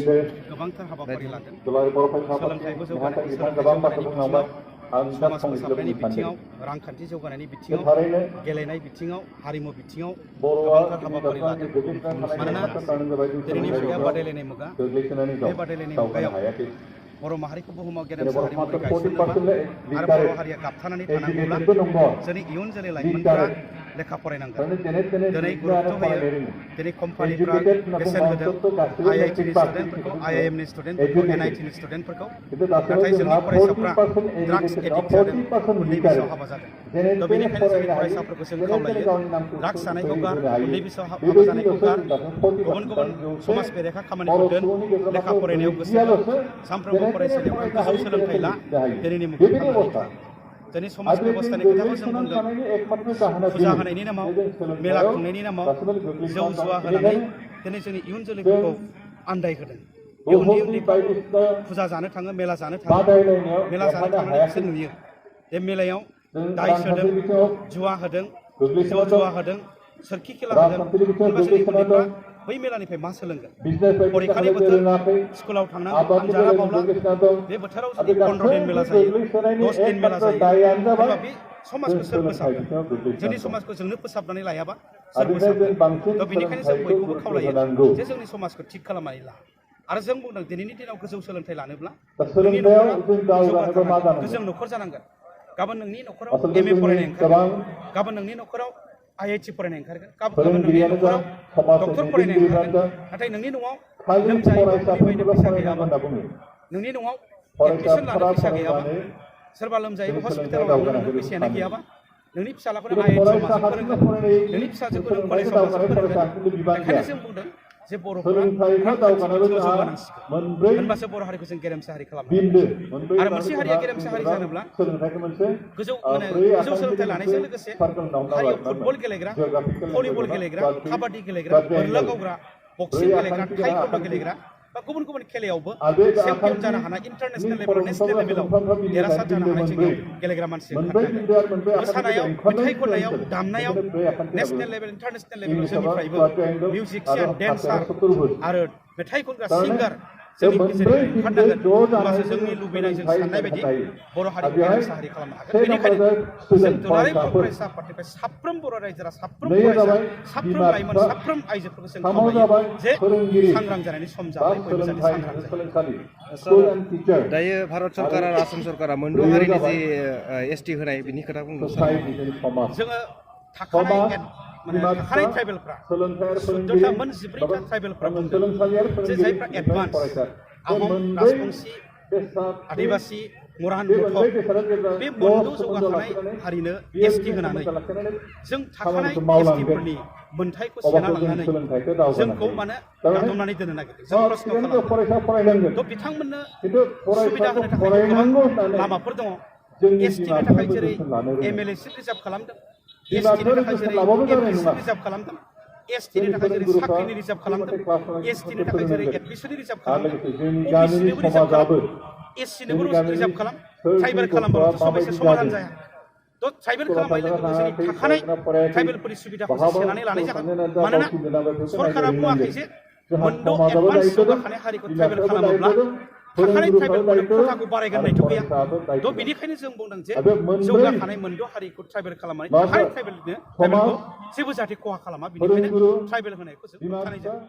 गोबांथार हाबाफारि लादों सोलोंथाइखौ जौगानायनि बिथिङाव समाज फोसाबनायनि बिथिङाव रांखान्थि जौगानायनि बिथिङाव गेलेनाय बिथिङाव हारिमु बिथिङाव गोबांथार हाबाफारि लादों मानोना दिनैनि मुगाया बादायलायनाय मुगा बे बादायलायनाय मुगायाव बर' माहारिखौ बुहुमाव गेरेमसा हारि महरै गायसननोब्ला आरो बर' हारिया गाबथानानै थानांगौब्ला जोंनि इयुन जोलै लाइमोनफोरा लेखा फरायनांगोन दिनै गुरुत्व होयो दिनै कम्पानिफ्रा बेसेन होदों IIT नि स्टुडेन्टफोरखौ IIM नि स्टुडेन्टफोरखौ NIT नि स्टुडेन्टफोरखौ नाथाय जोंनि फरायसाफ्रा ड्राग्स एडिक्ट जादों उन्दै बैसोआव हाबा जादों थ' बेनिखायनो जोंनि फरायसाफोरखौ जों खावलायो ड्राग्स जानायखौ गार उन्दै बैसोआव हाबा जानायखौ गार गुबुन गुबुन समाज बेरेखा खामानिखौ दोन लेखा फरायनायाव गोसो हो सानफ्रोमबो फरायसालियाव गोजौ सोलोंथाइ ला दिनैनि मुगायाव थांनानै था दिनै समाज बेबस्थानि खोथाखौ जों बुंदों फुजा होनायनि नामाव मेला खुंनायनि नामाव जौ जुवा होनानै दिनै जोंनि इयुन जोलैफोरखौ आन्दायहोदों बे उन्दै उन्दैखौ फुजा जानो थाङो मेला जानो थाङो मेला जानो थांनानै बिसोर नुयो बे मेलायाव दाइस होदों जुवा होदों जौ जुवा होदों सोरखि खेला होदों होनबा जोंनि उन्दैफ्रा बै मेलानिफ्राय मा सोलोंगोन परिखानि बोथोर स्कुलाव थांनांगौ आनजादा बावला बे बोथोराव जुदि 15 दिन मेला जायो 10 दिन मेला जायो होनबा बे समाजखौ सोर फोसाबगोन जोंनि समाजखौ जोंनो फोसाबनानै लायाबा सोर फोसाबगोन थ' बेनिखायनो जों बयखौबो खावलायो जे जोंनि समाजखौ थिग खालामनानै ला आरो जों बुंदों दिनैनि दिनाव गोजौ सोलोंथाइ लानोब्ला नोंनि न'खरा जौगाथारनांगोन गोजों न'खर जानांगोन गाबोन नोंनि न'खराव MA फरायनाय ओंखारगोन गाबोन नोंनि न'खराव IIT फरायनाय ओंखारगोन गाबोन नोंनि न'खराव डक्टर फरायनाय ओंखारगोन नाथाय नोंनि न'आव लोमजायोबा मुलि बायनो फैसा गैयाबा नोंनि न'आव एडमिसन लानो फैसा गैयाबा सोरबा लोमजायोबा हस्पिटालाव लांनो नोंनो फैसायानो गैयाबा नोंनि फिसालाखौनो IIT आव माजों फोरोंगोन नोंनि फिसाजोखौ नों कलेजाव माजों फोरोंगोन बेखायनो जों बुंदों जे बर'फोरा रांखान्थि बिथिङाव जौगानांसिगौ होनबासो बर' हारिखौ जों गेरेमसा हारि खालामनो हागोन आरो मोनसे हारिया गेरेमसा हारि जानोब्ला गोजौ सोलोंथाइ लानायजों लोगोसे हारियाव फुटबल गेलेग्रा भलिबल गेलेग्रा काबादि गेलेग्रा बोरला गावग्रा बक्सिं गेलेग्रा टाइकन्ड' गेलेग्रा बा गुबुन गुबुन खेलायावबो चेम्पियन जानो हानाय इन्टारनेशनेल लेभेल नेशनेल लेभेलाव देरहासार जानो हानाय जोंनियाव गेलेग्रा मानसि ओंखारनांगोन मोसानायाव मेथाइ खननायाव दामनायाव नेशनेल लेभेल इन्टारनेशनेल लेभेलाव जोंनिफ्रायबो मिउजिशियान डेन्सार आरो मेथाइ खनग्रा सिंगार जोंनि गेजेराव ओंखारनांगोन होमबासो जोंनि लुबैनाय जों साननाय बायदि बर' हारिखौ गेरेमसा हारि खालामनो हागोन बेनिखायनो जों दुलाराय बर' फरायसा आफादनिफ्राय साफ्रोम बर' रायजोआ साफ्रोम फरायसा साफ्रोम लाइमोन साफ्रोम आइजोफोरखौ जों खावलायो जे सांग्रां जानायनि सम जाबाय बयबो जाहाथे सांग्रां जायो दायो भारत सरकार आरो आसाम सरकारा मोनद' हारिनि जे ST होनाय बिनि खोथा बुंदों जोङो थाखानाय ट्राइबेलफ्रा 14टा मोन 14टा ट्राइबेलफ्रा बुंदों जे जायफ्रा एडभान्स आहम राजबंशी आदिबासी मरान बथक बे मोनद' जौगाखानाय हारिनो ST होनानै जों थाखानाय STफोरनि मोन्थायखौ सेना लांनानै जोंखौ मानो गादबनानै दोननो नागिरदों जों प्रश्न खालामदों थ' बिथांमोननो सुबिदा होनो थाखाय गोबां लामाफोर दङ STनि थाखाय जेरै MLA सिट रिजार्भ खालामदों STनि थाखाय जेरै MP सिट रिजार्भ खालामदों STनि थाखाय जेरै साख्रिनि रिजार्भ खालामदों STनि थाखाय जेरै एडमिसननि रिजार्भ खालामदों OBCनोबो रिजार्भ खालाम SCनोबो रिजार्भ खालाम ट्राइबेल खालामबाल'थ' समयसा समाधान जाया थ' ट्राइबेल खालामनाय लोगो लोगो जोंनि थाखानाय ट्राइबेलफोरनि सुबिदाखौ सेनानै लानाय जागोन मानोना सरकारा बुङाखै जे मोनद' एडभान्स जौगाखानाय हारिखौ ट्राइबेल खालामोब्ला थाखानाय ट्राइबेलफोरनो खथाखौ बारायगोन होननायथ' गैया थ' बेनिखायनो जों बुंदों जे जौगाखानाय मोनद' हारिखौ ट्राइबेल खालामनानै थाखानाय ट्राइबेलखौ जेबो जाहाथे खहा खालामा बेनिखायनो ट्राइबेल होनायखौ जों होबथानाय जायो।